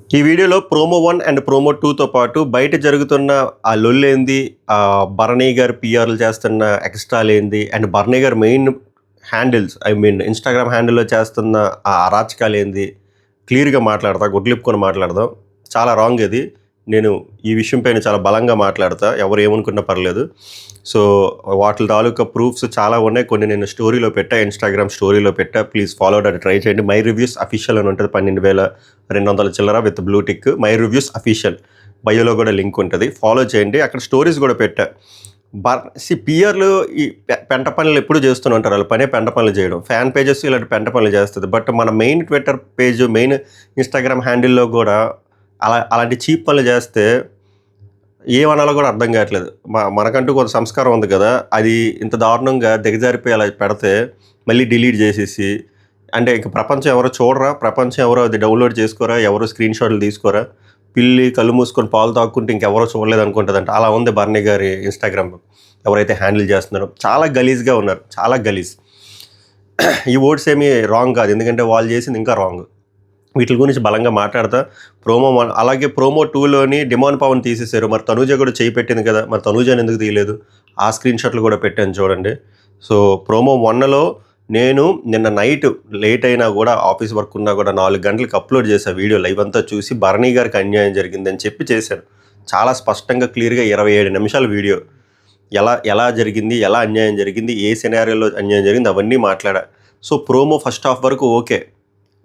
ఈ వీడియోలో promo 1 and promo 2తో పాటు బయట జరుగుతున్న ఆ లొల్లేంది, భరణి గారు పీఆర్‌లు చేస్తున్న ఎక్స్ట్రాలేంది and Bharani garu main handles Instagram హ్యాండిల్‌లో చేస్తున్న ఆ అరాచకాలేంది క్లియర్‌గా మాట్లాడతా. గుడ్లిప్పుకొని మాట్లాడదాం. చాలా రాంగ్ ఇది. నేను ఈ విషయం పైన చాలా బలంగా మాట్లాడతా. ఎవరు ఏమనుకున్నా పర్లేదు. సో, వాటిల తాలూకా ప్రూఫ్స్ చాలా ఉన్నాయి. కొన్ని నేను స్టోరీలో పెట్టా. ఇన్‌స్టాగ్రామ్ స్టోరీలో పెట్టా. ప్లీజ్ ఫాలో అది ట్రై చేయండి. మై రివ్యూస్ అఫీషియల్ అని ఉంటుంది. 12,200 చిల్లర with blue tick. My reviews official. బయోలో కూడా లింక్ ఉంటుంది. ఫాలో చేయండి. అక్కడ స్టోరీస్ కూడా పెట్టా. పీఆర్‌లు ఈ పెంట పనులు ఎప్పుడు చేస్తూనే ఉంటారు. వాళ్ళ పనే పెంట పనులు చేయడం. ఫ్యాన్ పేజెస్ ఇలాంటి పెంట పనులు చేస్తది. బట్ మన main Twitter page, main Instagram హ్యాండిల్‌లో కూడా అలాంటి చీప్ పనులు చేస్తే ఏమనాలో కూడా అర్థం కావట్లేదు. మనకంటూ కొంత సంస్కారం ఉంది కదా! అది ఇంత దారుణంగా దిగజారిపోయి అలా పెడితే మళ్ళీ డిలీట్ చేసేసి, అంటే ఇంక ప్రపంచం ఎవరో చూడరా? ప్రపంచం ఎవరో అది డౌన్‌లోడ్ చేసుకోరా? ఎవరు స్క్రీన్ షాట్లు తీసుకోరా? పిల్లి కళ్ళు మూసుకొని పాలు తాక్కుంటే ఇంకెవరో చూడలేదు అనుకుంటదంట. అలా ఉంది భరణి గారి ఇన్‌స్టాగ్రామ్ ఎవరైతే హ్యాండిల్ చేస్తున్నారో. చాలా గలీజ్‌గా ఉన్నారు. చాలా గలీజ్. ఈ వర్డ్స్ ఏమీ రాంగ్ కాదు. ఎందుకంటే వాళ్ళు చేసింది ఇంకా రాంగ్. వీటి గురించి బలంగా మాట్లాడతా. అలాగే ప్రోమో 2లోని డిమాండ్ పవన్ తీసేశారు. మరి తనూజ కూడా చేయి పెట్టింది కదా! మరి తనూజని ఎందుకు తీయలేదు? ఆ స్క్రీన్ షాట్లు కూడా పెట్టాను చూడండి. సో, ప్రోమో 1లో నేను నిన్న నైట్ లేట్ అయినా కూడా ఆఫీస్ వర్క్ ఉన్నా కూడా 4 గంటలకు అప్లోడ్ చేశా వీడియో లైవ్ అంతా చూసి భరణి గారికి అన్యాయం జరిగిందని చెప్పి చేశాను. చాలా స్పష్టంగా క్లియర్‌గా 27 నిమిషాల వీడియో. ఎలా జరిగింది, ఎలా అన్యాయం జరిగింది, ఏ సినారియోలో అన్యాయం జరిగింది అవన్నీ మాట్లాడా. సో, ప్రోమో ఫస్ట్ హాఫ్ వరకు ఓకే.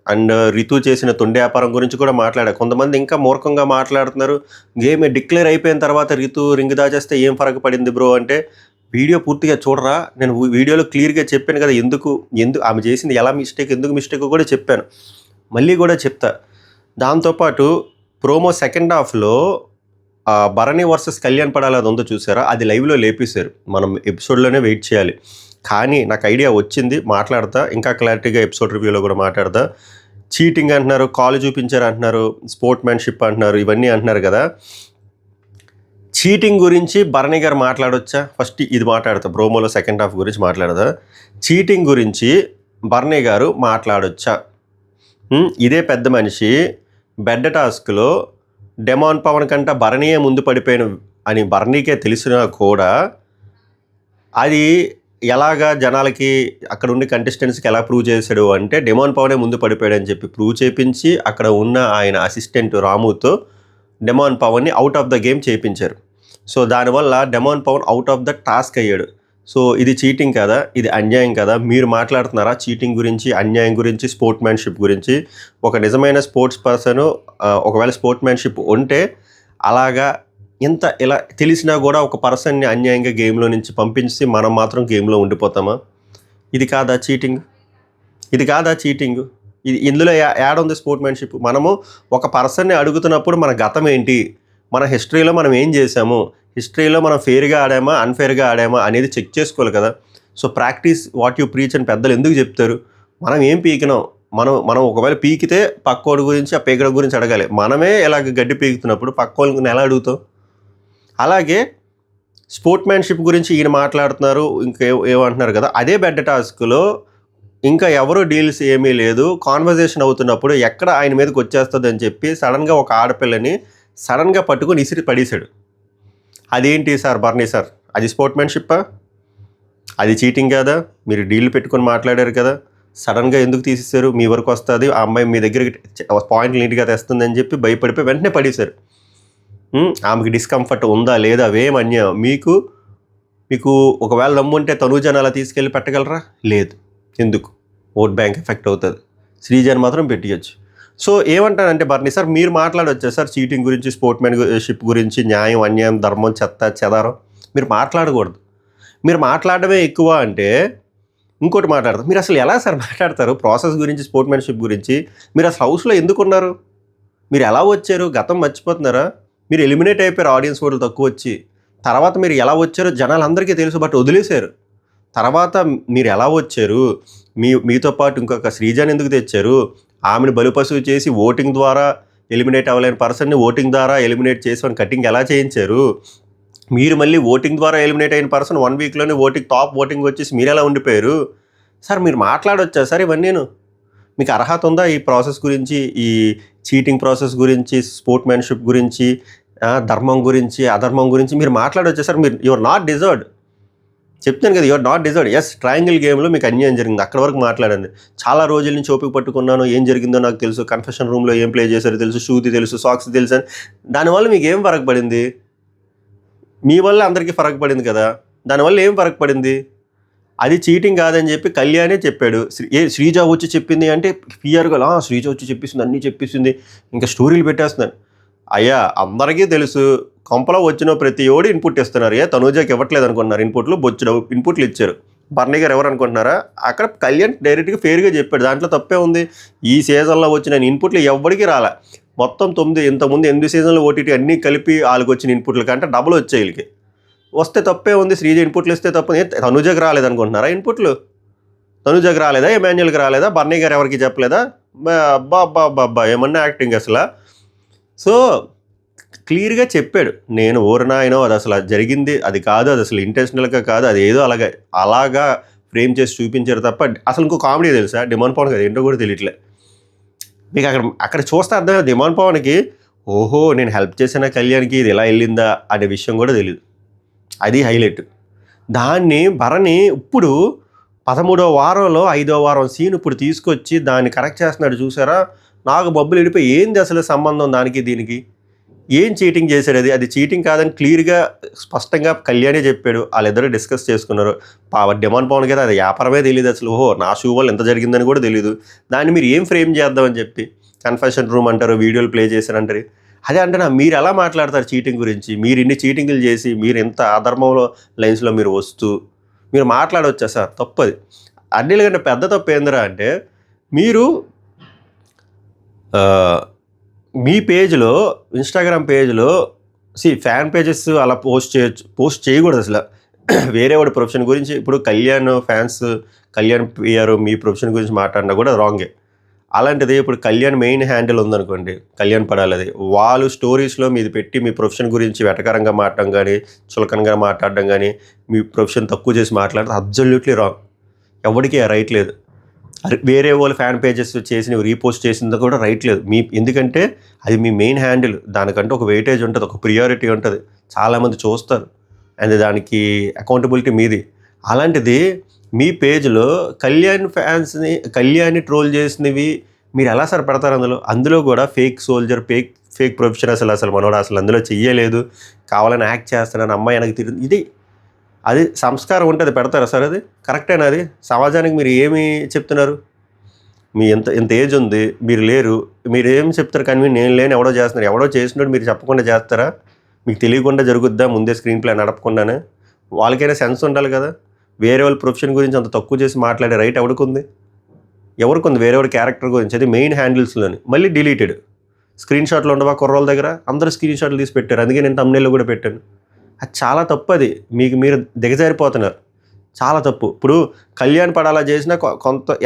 అండ్ రితు చేసిన తొండి వ్యాపారం గురించి కూడా మాట్లాడా. కొంతమంది ఇంకా మూర్ఖంగా మాట్లాడుతున్నారు. గేమ్ డిక్లేర్ అయిపోయిన తర్వాత రితు రింగ్ దాచేస్తే ఏం ఫరక పడింది బ్రో అంటే, వీడియో పూర్తిగా చూడరా? నేను వీడియోలో క్లియర్‌గా చెప్పాను కదా! ఎందుకు ఆమె చేసింది ఎందుకు మిస్టేక్ కూడా చెప్పాను. మళ్ళీ కూడా చెప్తా. దాంతోపాటు ప్రోమో సెకండ్ హాఫ్‌లో భరణి వర్సెస్ కళ్యాణ్ పడాలి అది ఉందో చూసారా? అది లైవ్‌లో లేపేశారు. మనం ఎపిసోడ్‌లోనే వెయిట్ చేయాలి. కానీ నాకు ఐడియా వచ్చింది. మాట్లాడతా. ఇంకా క్లారిటీగా ఎపిసోడ్ రివ్యూలో కూడా మాట్లాడతా. చీటింగ్ అంటున్నారు, కాలు చూపించారు అంటున్నారు, స్పోర్ట్‌మ్యాన్‌షిప్ అంటున్నారు, ఇవన్నీ అంటున్నారు కదా! చీటింగ్ గురించి భరణి గారు మాట్లాడొచ్చా? ఫస్ట్ ఇది మాట్లాడతా. ప్రోమోలో సెకండ్ హాఫ్ గురించి మాట్లాడదా. చీటింగ్ గురించి భరణి గారు మాట్లాడొచ్చా? ఇదే పెద్ద మనిషి బెడ్ టాస్క్‌లో డెమాన్ పవన్ కంట భరణియే ముందు పడిపోయిన అని భరణికే తెలిసినా కూడా అది ఎలాగా జనాలకి అక్కడ ఉండి కంటెస్టెంట్స్కి ఎలా ప్రూవ్ చేశాడు అంటే, డెమాన్ పవనే ముందు పడిపోయాడని చెప్పి ప్రూవ్ చేయించి అక్కడ ఉన్న ఆయన అసిస్టెంట్ రాముతో డెమాన్ పవన్ని అవుట్ ఆఫ్ ద గేమ్ చేయించారు. సో, దానివల్ల demon Pavan out of the task అయ్యాడు. సో, ఇది చీటింగ్ కదా? ఇది అన్యాయం కదా? మీరు మాట్లాడుతున్నారా చీటింగ్ గురించి, అన్యాయం గురించి, స్పోర్ట్‌మ్యాన్‌షిప్ గురించి? ఒక నిజమైన స్పోర్ట్స్ పర్సను ఒకవేళ స్పోర్ట్‌మ్యాన్‌షిప్ ఉంటే అలాగా ఇలా తెలిసినా కూడా ఒక పర్సన్ని అన్యాయంగా గేమ్‌లో నుంచి పంపించి మనం మాత్రం గేమ్‌లో ఉండిపోతామా? ఇది కాదా చీటింగ్? ఇది కాదా చీటింగు? ఇందులో యాడుంది స్పోర్ట్‌మ్యాన్‌షిప్? మనము ఒక పర్సన్‌ని అడుగుతున్నప్పుడు మన గతం ఏంటి? మన హిస్టరీలో మనం ఏం చేశాము? హిస్టరీలో మనం ఫెయిర్‌గా ఆడామా? అన్‌ఫెయిర్‌గా ఆడామా? అనేది చెక్ చేసుకోవాలి కదా! So, practice what you preach అని పెద్దలు ఎందుకు చెప్తారు? మనం ఏం పీకినాం? మనం ఒకవేళ పీకితే పక్కోడి గురించి, ఆ పీకడం గురించి అడగాలి. మనమే ఇలాగ గడ్డి పీకుతున్నప్పుడు పక్కోళ్ళని ఎలా అడుగుతాం? అలాగే స్పోర్ట్‌మ్యాన్‌షిప్ గురించి ఈయన మాట్లాడుతున్నారు. ఏమంటున్నారు కదా! అదే బెడ్ టాస్క్‌లో ఇంకా ఎవరు డీల్స్ ఏమీ లేదు. కాన్వర్జేషన్ అవుతున్నప్పుడు ఎక్కడ ఆయన మీదకి వచ్చేస్తదని చెప్పి సడన్‌గా ఒక ఆడపిల్లని సడన్‌గా పట్టుకొని ఇసిరి పడేశాడు. అదేంటి సార్ భరణి సార్? అది స్పోర్ట్‌మ్యాన్‌షిప్పా? అది చీటింగ్ కాదా? మీరు డీల్ పెట్టుకొని మాట్లాడారు కదా! సడన్‌గా ఎందుకు తీసేశారు? మీ వరకు వస్తది. ఆ అమ్మాయి మీ దగ్గరికి పాయింట్లు నీట్‌గా తెస్తుందని చెప్పి భయపడిపోయి వెంటనే పడేశారు. ఆమెకి డిస్కంఫర్ట్ ఉందా లేదా అవేం అన్యాయం. మీకు ఒకవేళ నమ్ముంటే తనూజని అలా తీసుకెళ్ళి పెట్టగలరా? లేదు. ఎందుకు? ఓట్ బ్యాంక్ ఎఫెక్ట్ అవుతుంది. శ్రీజని మాత్రం పెట్టియచ్చు. సో, ఏమంటానంటే భరణి సార్ మీరు మాట్లాడొచ్చా సార్ చీటింగ్ గురించి, స్పోర్ట్‌మ్యాన్‌షిప్ గురించి, న్యాయం, అన్యాయం, ధర్మం, చెత్త, చెదారం మీరు మాట్లాడకూడదు. మీరు మాట్లాడడమే ఎక్కువ అంటే ఇంకోటి మాట్లాడతారు. మీరు అసలు ఎలా సార్ మాట్లాడతారు ప్రాసెస్ గురించి, స్పోర్ట్‌మ్యాన్‌షిప్ గురించి? మీరు అసలు హౌస్‌లో ఎందుకున్నారు? మీరు ఎలా వచ్చారు? గతం మర్చిపోతున్నారా? మీరు ఎలిమినేట్ అయిపోయారు ఆడియన్స్ ఓట్లు తక్కువ వచ్చి. తర్వాత మీరు ఎలా వచ్చారో జనాలందరికీ తెలుసు. బట్ వదిలేశారు. తర్వాత మీరు ఎలా వచ్చారు? మీతో పాటు ఇంకొక శ్రీజని ఎందుకు తెచ్చారు? ఆమెను బలిపశువు చేసి ఓటింగ్ ద్వారా ఎలిమినేట్ అవ్వలేని పర్సన్‌ని ఓటింగ్ ద్వారా ఎలిమినేట్ చేసి కటింగ్ ఎలా చేయించారు? మీరు మళ్ళీ ఓటింగ్ ద్వారా ఎలిమినేట్ అయిన పర్సన్ 1 వీక్‌లోనే టాప్ ఓటింగ్ వచ్చేసి మీరెలా ఉండిపోయారు? సార్ మీరు మాట్లాడొచ్చా సార్ ఇవన్నీను? మీకు అర్హత ఉందా ఈ ప్రాసెస్ గురించి, ఈ చీటింగ్ ప్రాసెస్ గురించి, స్పోర్ట్‌మ్యాన్‌షిప్ గురించి, ధర్మం గురించి, అధర్మం గురించి మీరు మాట్లాడొచ్చేసారు. మీరు యు ఆర్ నాట్ డిజర్వ్డ్. చెప్తాను కదా, you are not deserved. Yes, triangle గేమ్‌లో మీకు అన్యాయం జరిగింది. అక్కడి వరకు మాట్లాడండి. చాలా రోజుల నుంచి ఓపిక పట్టుకున్నాను. ఏం జరిగిందో నాకు తెలుసు. కన్ఫెషన్ రూమ్‌లో ఏం ప్లే చేశారో తెలుసు. షూది తెలుసు, సాక్స్ తెలుసు అని. దానివల్ల మీకు ఏం ఫరక్ పడింది? మీ వల్ల అందరికీ ఫరక్ పడింది కదా! దానివల్ల ఏం ఫరక్ పడింది? అది చీటింగ్ కాదని చెప్పి కళ్యాణే చెప్పాడు. శ్రీజ వచ్చి చెప్పింది అంటే క్లియర్‌గా శ్రీజ వచ్చి చెప్పేసింది, అన్నీ చెప్పేసింది. ఇంకా స్టోరీలు పెట్టేస్తున్నారు. అయ్యా, అందరికీ తెలుసు. కొంపలో వచ్చిన ప్రతి ఓడు ఇన్పుట్ ఇస్తున్నారు. తనూజకి ఇవ్వట్లేదు అనుకుంటున్నారు ఇన్పుట్లు. బొచ్చుడు ఇన్పుట్లు ఇచ్చారు. బర్నీ గారు ఎవరు అనుకుంటున్నారా? అక్కడ కళ్యాణ్ డైరెక్ట్గా ఫెయిర్గా చెప్పాడు. దాంట్లో తప్పే ఉంది. ఈ సీజన్లో వచ్చిన ఇన్పుట్లు ఎవ్వడికి రాలే. మొత్తం 9, ఇంతకుముందు 8 సీజన్లు ఓటీటీ అన్నీ కలిపి వాళ్ళకి వచ్చిన ఇన్పుట్ల కంటే డబుల్ వచ్చాయి వీళ్ళకి. వస్తే తప్పే ఉంది. శ్రీజ ఇన్పుట్లు ఇస్తే తప్ప తనుజకి రాలేదనుకుంటున్నారా ఇన్పుట్లు? తనుజకి రాలేదా? ఎమాన్యుల్కి రాలేదా? బర్నీ గారు ఎవరికి చెప్పలేదా? అబ్బా ఏమన్నా యాక్టింగ్ అసలు. సో క్లియర్గా చెప్పాడు. నేను ఓరనాయనో అది అసలు జరిగింది అది కాదు, అది అసలు ఇంటెన్షనల్గా కాదు, అది ఏదో అలాగా ఫ్రేమ్ చేసి చూపించారు తప్ప. అసలు ఇంకో కామెడీ తెలుసా? డిమాండ్ పవన్ కదా ఏంటో కూడా తెలియట్లే మీకు. అక్కడ చూస్తే అర్థం. డిమాండ్ పవన్కి ఓహో నేను హెల్ప్ చేసిన కళ్యాణ్కి ఇది ఎలా వెళ్ళిందా అనే విషయం కూడా తెలియదు. అది హైలైట్. దాన్ని భరణి ఇప్పుడు 13వ వారంలో 5వ వారం సీన్ ఇప్పుడు తీసుకొచ్చి దాన్ని కరెక్ట్ చేస్తున్నాడు చూసారా? నాకు బబ్బులు వెళ్ళిపోయి ఏంది అసలు సంబంధం దానికి దీనికి? ఏం చీటింగ్ చేశాడు? అది చీటింగ్ కాదని క్లియర్గా స్పష్టంగా కళ్యాణే చెప్పాడు. వాళ్ళిద్దరూ డిస్కస్ చేసుకున్నారు. డిమాండ్ పవన్ కదా అది వ్యాపారమే తెలియదు అసలు. ఓహో నా షూ వల్ల ఎంత జరిగిందని కూడా తెలియదు. దాన్ని మీరు ఏం ఫ్రేమ్ చేద్దామని చెప్పి కన్ఫెషన్ రూమ్ అంటారు, వీడియోలు ప్లే చేశారంటారు. అదే అంటున్నా, మీరు ఎలా మాట్లాడతారు చీటింగ్ గురించి? మీరు ఇన్ని చీటింగ్లు చేసి మీరు ఎంత అధర్మంలో లైన్స్లో మీరు వస్తూ మీరు మాట్లాడవచ్చా సార్? తప్పది. అన్నిటికంటే పెద్ద తప్పు ఏందిరా అంటే మీరు మీ పేజ్లో, ఇన్స్టాగ్రామ్ పేజ్లో ఫ్యాన్ పేజెస్ అలా పోస్ట్ చేయకూడదు అసలు. వేరే వాడి ప్రొఫెషన్ గురించి ఇప్పుడు కళ్యాణ్ ఫ్యాన్స్, కళ్యాణ్ పిఆర్ మీ ప్రొఫెషన్ గురించి మాట్లాడినా కూడా రాంగే. అలాంటిది ఇప్పుడు కళ్యాణ్ మెయిన్ హ్యాండిల్ ఉందనుకోండి, కళ్యాణ్ పడాలది, వాళ్ళు స్టోరీస్లో మీది పెట్టి మీ ప్రొఫెషన్ గురించి వెటకరంగా మాట్లాడడం కానీ, చులకనగా మాట్లాడడం కానీ, మీ ప్రొఫెషన్ తక్కువ చేసి మాట్లాడితే అబ్జల్యూట్లీ రాంగ్. ఎవరికి రైట్ లేదు. వేరే వాళ్ళు ఫ్యాన్ పేజెస్ చేసి రీపోస్ట్ చేసింది కూడా రైట్ లేదు. ఎందుకంటే అది మీ మెయిన్ హ్యాండిల్. దానికంటే ఒక వెయిటేజ్ ఉంటుంది, ఒక ప్రియారిటీ ఉంటుంది, చాలామంది చూస్తారు, అండ్ దానికి అకౌంటబిలిటీ మీది. అలాంటిది మీ పేజ్లో కళ్యాణ్ని ట్రోల్ చేసినవి మీరు ఎలా సార్ పెడతారు? అందులో కూడా ఫేక్ సోల్జర్, ఫేక్ ప్రొఫెషన్ అసలు మనోడు అసలు అందులో చెయ్యలేదు, కావాలని యాక్ట్ చేస్తున్నాను, అమ్మాయి వెనక్కి తిరిగి ఇది అది సంస్కారం ఉంటే అది పెడతారా సార్? అది కరెక్టేనా? అది సమాజానికి మీరు ఏమి చెప్తున్నారు? మీ ఎంత ఏజ్ ఉంది, మీరు లేరు, మీరు ఏం చెప్తారు? కానీ నేను లేని ఎవడో చేస్తున్నారు, ఎవడో చేసినట్టు మీరు చెప్పకుండా చేస్తారా? మీకు తెలియకుండా జరుగుద్దా ముందే స్క్రీన్ ప్లే నడపకుండానే? వాళ్ళకైనా సెన్స్ ఉండాలి కదా. వేరే వాళ్ళ ప్రొఫెషన్ గురించి అంత తక్కువ చేసి మాట్లాడే రైట్ ఎవరికి ఉంది? వేరే వాడి క్యారెక్టర్ గురించి. అది మెయిన్ హ్యాండిల్స్లోని మళ్ళీ డిలీటెడ్. స్క్రీన్ షాట్లు ఉండవా కుర్రోళ్ళ దగ్గర? అందరూ స్క్రీన్ షాట్లు తీసి పెట్టారు. అందుకే నేను thumbnail కూడా పెట్టాను. అది చాలా తప్పు. అది మీరు దిగజారిపోతున్నారు. చాలా తప్పు. ఇప్పుడు కళ్యాణ్ పడాలా చేసినా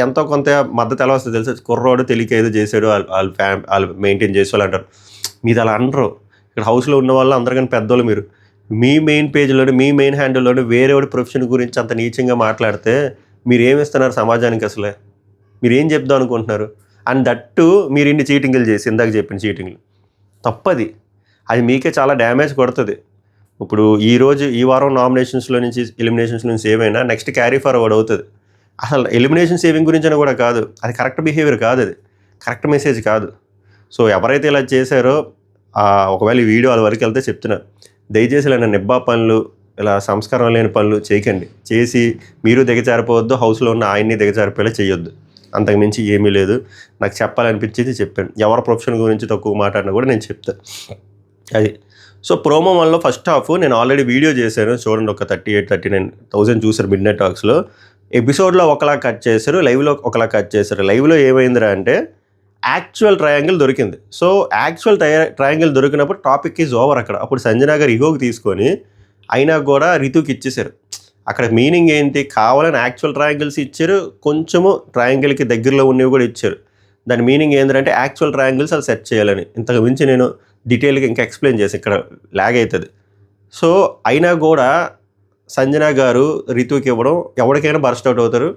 ఎంతో కొంత మద్దతు ఎలా వస్తుంది తెలుసు? కుర్రోడు తెలియక ఏదో చేశాడు, వాళ్ళు మెయింటైన్ చేసేవాళ్ళు అంటారు. మీది అలా అనరు. ఇక్కడ హౌస్లో ఉన్న వాళ్ళు అందరికన్నా పెద్దోళ్ళు. మీరు మీ మెయిన్ పేజ్లోని, మీ మెయిన్ హ్యాండిల్లోని వేరే వాడి ప్రొఫెషన్ గురించి అంత నీచంగా మాట్లాడితే మీరు ఏమిస్తున్నారు సమాజానికి? అసలే మీరు ఏం చెప్దాం అనుకుంటున్నారు? అండ్ దట్టు మీరు ఇన్ని చీటింగ్లు చేసి, ఇందాక చెప్పిన చీటింగ్లు తప్పది. అది మీకే చాలా డ్యామేజ్ కొడుతుంది. ఇప్పుడు ఈ వారం నామినేషన్స్లో నుంచి, ఎలిమినేషన్స్ నుంచి ఏమైనా నెక్స్ట్ క్యారీ ఫార్వర్డ్ అవుతుంది. అసలు ఎలిమినేషన్ సేవింగ్ గురించి అని కూడా కాదు. అది కరెక్ట్ బిహేవియర్ కాదు, అది కరెక్ట్ మెసేజ్ కాదు. సో ఎవరైతే ఇలా చేశారో ఒకవేళ ఈ వీడియో వాళ్ళ వరకు వెళ్తే చెప్తున్నా, దయచేసి ఇలా నిబ్బా పనులు, ఇలా సంస్కారం లేని పనులు చేయకండి. చేసి మీరు దిగజారిపోవద్దు, హౌస్లో ఉన్న ఆయన్ని దిగజారిపోయేలా చేయొద్దు. అంతకుమించి ఏమీ లేదు. నాకు చెప్పాలనిపించేది చెప్పాను. ఎవరి ప్రొఫెషన్ గురించి తక్కువ మాట్లాడినా కూడా నేను చెప్తాను. అది. సో ప్రోమో 1లో ఫస్ట్ హాఫ్ నేను ఆల్రెడీ వీడియో చేశాను, చూడండి. ఒక 38,000-39,000 చూసారు మిడ్ నైట్ టాక్స్లో. ఎపిసోడ్లో ఒకలా కట్ చేశారు, లైవ్లో ఒకలా కట్ చేశారు. లైవ్లో ఏమైందిరా అంటే యాక్చువల్ ట్రయాంగిల్ దొరికింది. సో యాక్చువల్ ట్రయాంగిల్ దొరికినప్పుడు టాపిక్ ఈజ్ ఓవర్. అప్పుడు సంజన గారు ఇగోకి తీసుకొని అయినా కూడా రితుకి ఇచ్చేశారు. అక్కడ మీనింగ్ ఏంటి? కావాలని యాక్చువల్ ట్రయాంగిల్స్ ఇచ్చారు, కొంచెము ట్రయాంగిల్కి దగ్గరలో ఉన్నవి కూడా ఇచ్చారు. దాని మీనింగ్ ఏంటంటే యాక్చువల్ ట్రయాంగిల్స్ అది సెట్ చేయాలని. ఇంతకు మించి నేను డీటెయిల్గా ఇంకా ఎక్స్ప్లెయిన్ చేసి ఇక్కడ ల్యాగ్ అవుతుంది. సో అయినా కూడా సంజన గారు రితుకి ఇవ్వడం, ఎవరికైనా బర్స్ట్ అవుట్ అవుతారు.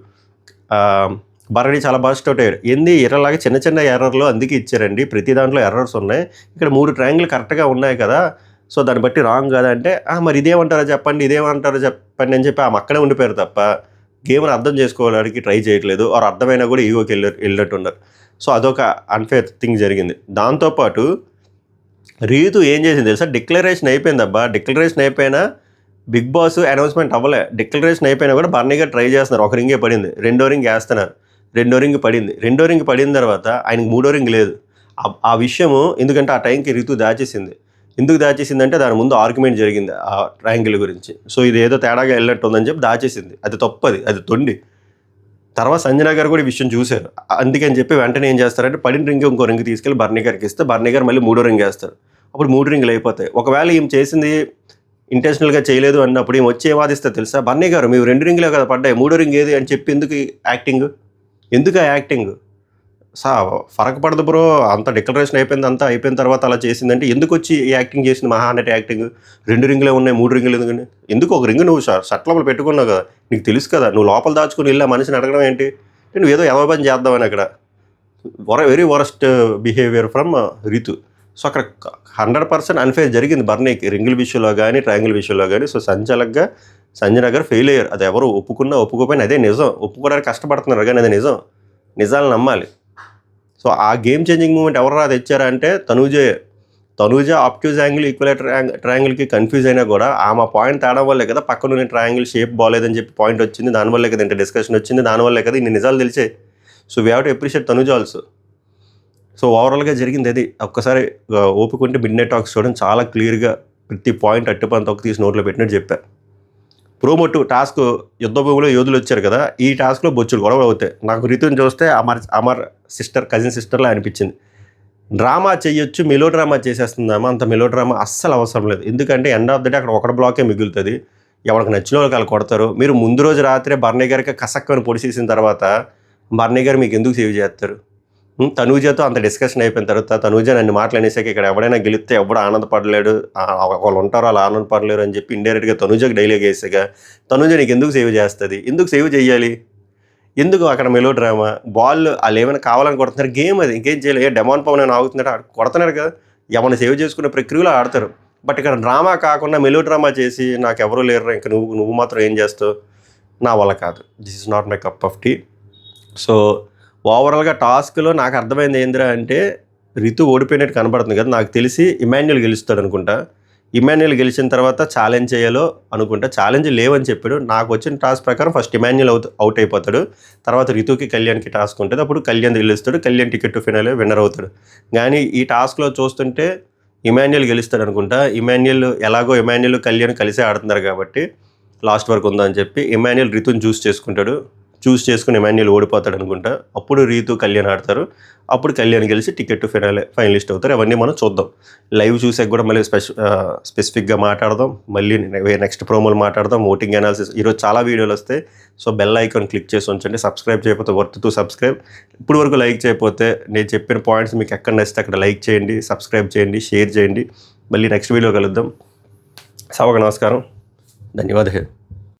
భరణి చాలా బాగా స్టౌట్ అయ్యాడు. ఏంది ఎర్రలాగా చిన్న చిన్న ఎర్రర్లు అందుకే ఇచ్చారండి, ప్రతి దాంట్లో ఎర్రర్స్ ఉన్నాయి, ఇక్కడ 3 ట్రయాంగిల్ కరెక్ట్గా ఉన్నాయి కదా, సో దాన్ని బట్టి రాంగ్ కదా అంటే మరి ఇదేమంటారో చెప్పండి, ఇదేమంటారో చెప్పండి అని చెప్పి ఆమె అక్కడే ఉండిపోయారు తప్ప గేమ్ని అర్థం చేసుకోవడానికి ట్రై చేయట్లేదు. ఆరు అర్థమైనా కూడా ఈగోకి వెళ్ళినట్టున్నారు. సో అదొక అన్ఫేర్ థింగ్ జరిగింది. దాంతోపాటు రీతు ఏం చేసింది తెలుసా, డిక్లరేషన్ అయిపోయిందబ్బా, డిక్లరేషన్ అయిపోయినా బిగ్ బాస్ అనౌన్స్మెంట్ అవ్వలే, డిక్లరేషన్ అయిపోయినా కూడా బర్నీగా ట్రై చేస్తున్నారు. ఒక రింగే పడింది, రెండో రింగ్ వేస్తున్నారు, రెండో రింగ్ పడింది, రెండో రింగ్ పడిన తర్వాత ఆయనకి మూడో రింగ్ లేదు. ఆ విషయము ఎందుకంటే ఆ టైంకి రీతు దాచేసింది. ఎందుకు దాచేసిందంటే దాని ముందు ఆర్గ్యుమెంట్ జరిగింది ఆ ట్రయాంగిల్ గురించి. సో ఇది ఏదో తేడాగా వెళ్ళినట్టు ఉందని చెప్పి దాచేసింది. అది తప్పది, అది తొండి. తర్వాత సంజన గారు కూడా ఈ విషయం చూశారు. అందుకని చెప్పి వెంటనే ఏం చేస్తారంటే పడిన రింగ్ ఇంకో రింగ్ తీసుకెళ్ళి బర్నీ గారికి ఇస్తే బర్నీ గారు మళ్ళీ మూడో రింగ్ వేస్తారు. అప్పుడు 3 రింగులు అయిపోతాయి. ఒకవేళ ఈమె చేసింది ఇంటెన్షనల్గా చేయలేదు అన్నప్పుడు ఏం వచ్చి ఏవాదిస్తే తెలుసా, బర్నీ గారు మీరు 2 రింగులే కదా పడ్డాయి, మూడో రింగ్ ఏది అని చెప్పి ఎందుకు ఆ యాక్టింగ్ ఫరక్ పడదు బ్రో, అంత డిక్లరేషన్ అయిపోయింది, అంతా అయిపోయిన తర్వాత అలా చేసిందంటే ఎందుకు వచ్చి ఈ యాక్టింగ్ చేసింది మహా అన్నట్టు యాక్టింగ్. 2 రింగులే ఉన్నాయి, 3 రింగులు ఎందుకని, ఎందుకు ఒక రింగు నువ్వు షర్ట్ లోపల పెట్టుకున్నావు కదా, నీకు తెలుసు కదా, నువ్వు లోపల దాచుకుని వెళ్ళా మనిషిని అడగడం ఏంటి, నువ్వు ఏదో ఎవరి పని చేద్దామని అక్కడ. Very worst behaviour from Ritu. So అక్కడ 100% అన్ఫేర్ జరిగింది బర్నీకి, రింగుల విషయంలో కానీ ట్రయాంగిల్ విషయంలో కానీ. సో సంజన గారు ఫెయిల్ అయ్యారు. అది ఎవరు ఒప్పుకున్నా ఒప్పుకోపోయినా అదే నిజం, ఒప్పుకోవడానికి కష్టపడుతున్నారు కానీ అది నిజం, నిజాలు నమ్మాలి. సో ఆ గేమ్ చేంజింగ్ మూమెంట్ ఎవరు తెచ్చారా అంటే తనూజ ఆప్ట్యూజ్ యాంగిల్ ఈక్వలేటర్ ట్రయాంగిల్కి కన్ఫ్యూజ్ అయినా కూడా ఆమె పాయింట్ తేడం వల్లే కదా పక్కన ట్రయాంగిల్ షేప్ బాగాలేదని చెప్పి పాయింట్ వచ్చింది, దానివల్లే కదా ఇంత డిస్కషన్ వచ్చింది, దానివల్లే కదా ఇన్ని నిజాలు తెలిసాయి. So we have to appreciate Tanuja also. So ఓవరాల్గా జరిగింది అది. ఒక్కసారి ఓపుకుంటే మిడ్ నైట్ టాక్స్ చూడండి, చాలా క్లియర్గా ప్రతి పాయింట్ అట్టుపంత ఒక తీసి నోట్లో పెట్టినట్టు చెప్పారు. ప్రోమోటు టాస్క్ యుద్ధ భూమిలో యోధులు వచ్చారు కదా, ఈ టాస్క్లో బొచ్చులు గొడవలు అవుతాయి. నాకు రితుని చూస్తే అమర్ కజిన్ సిస్టర్లా అనిపించింది. డ్రామా చేయొచ్చు, మెలో డ్రామా చేసేస్తుందామా, అంత మెలో డ్రామా అస్సలు అవసరం లేదు. ఎందుకంటే ఎండ్ ఆఫ్ ద డే అక్కడ ఒకటి బ్లాకే మిగులుతుంది, ఎవరికి నచ్చిన వాళ్ళకి వాళ్ళు కొడతారు. మీరు ముందు రోజు రాత్రే బర్నీ గారికి కసక్కని పొడిసేసిన తర్వాత బర్నీ గారు మీకు ఎందుకు సేవ్ చేస్తారు. తనూజతో అంత డిస్కషన్ అయిపోయిన తర్వాత తనూజ నన్ను మాటలు అనేసాక ఇక్కడ ఎవడైనా గెలిస్తే ఎవడు ఆనందపడలేడు, వాళ్ళు ఉంటారో వాళ్ళు ఆనందపడలేరు అని చెప్పి ఇండైరెక్ట్గా తనూజకి డైలాగ్ వేసాక తనూజ నీకు ఎందుకు సేవ్ చేస్తుంది, ఎందుకు సేవ్ చేయాలి, ఎందుకు అక్కడ మెలో డ్రామా, వాళ్ళు ఏమైనా కావాలని కొడుతున్నారు, గేమ్ అది, ఇంకేం చేయలేదు. డెమాన్ పవన్ అని ఆగుతున్నారు, కొడుతున్నారు కదా, ఎవరిని సేవ్ చేసుకునే ప్రక్రియలో ఆడతారు. బట్ ఇక్కడ డ్రామా కాకుండా మెలో డ్రామా చేసి నాకు ఎవరూ లేరు ఇంకా నువ్వు మాత్రం ఏం చేస్తావు, నా వల్ల కాదు. This is not my cup of tea. So ఓవరాల్గా టాస్క్లో నాకు అర్థమైంది ఏందిరా అంటే రితు ఓడిపోయినట్టు కనబడుతుంది కదా, నాకు తెలిసి ఇమాన్యుయల్ గెలుస్తాడు అనుకుంటా. ఇమాన్యుయల్ గెలిచిన తర్వాత ఛాలెంజ్ చేయాలో అనుకుంటా, ఛాలెంజ్ లేవని చెప్పాడు. నాకు వచ్చిన టాస్క్ ప్రకారం ఫస్ట్ ఇమాన్యుయల్ అవుట్ అయిపోతాడు, తర్వాత రితుకి కళ్యాణ్కి టాస్క్ ఉంటుంది, అప్పుడు కళ్యాణ్ గెలుస్తాడు, Kalyan ticket to final winner అవుతాడు. కానీ ఈ టాస్క్లో చూస్తుంటే ఇమాన్యుయల్ గెలుస్తాడు అనుకుంటా. ఇమాన్యుయల్ కళ్యాణ్ కలిసే ఆడుతున్నారు కాబట్టి లాస్ట్ వరకు ఉందని చెప్పి ఇమాన్యుయల్ రితుని చూస్ చేసుకుని ఇమాన్యుయల్ ఓడిపోతాడు అనుకుంటా. అప్పుడు రీతు కళ్యాణ్ ఆడతారు, అప్పుడు కళ్యాణ్ గెలిచి టికెట్ టు ఫైనలిస్ట్ అవుతారు. అవన్నీ మనం చూద్దాం, లైవ్ చూసాక కూడా మళ్ళీ స్పెసిఫిక్గా మాట్లాడదాం, మళ్ళీ నెక్స్ట్ ప్రోమోలు మాట్లాడదాం, ఓటింగ్ అనాలిసిస్. ఈరోజు చాలా వీడియోలు వస్తాయి. సో బెల్ ఐకాన్ క్లిక్ చేసి ఉంచండి. సబ్స్క్రైబ్ చేయకపోతే వర్త్ టు సబ్స్క్రైబ్. ఇప్పుడు వరకు లైక్ చేయకపోతే నేను చెప్పిన పాయింట్స్ మీకు ఎక్కడ నచ్చితే అక్కడ లైక్ చేయండి, సబ్స్క్రైబ్ చేయండి, షేర్ చేయండి. మళ్ళీ నెక్స్ట్ వీడియో కలుద్దాం. సభకు నమస్కారం, ధన్యవాదాలు.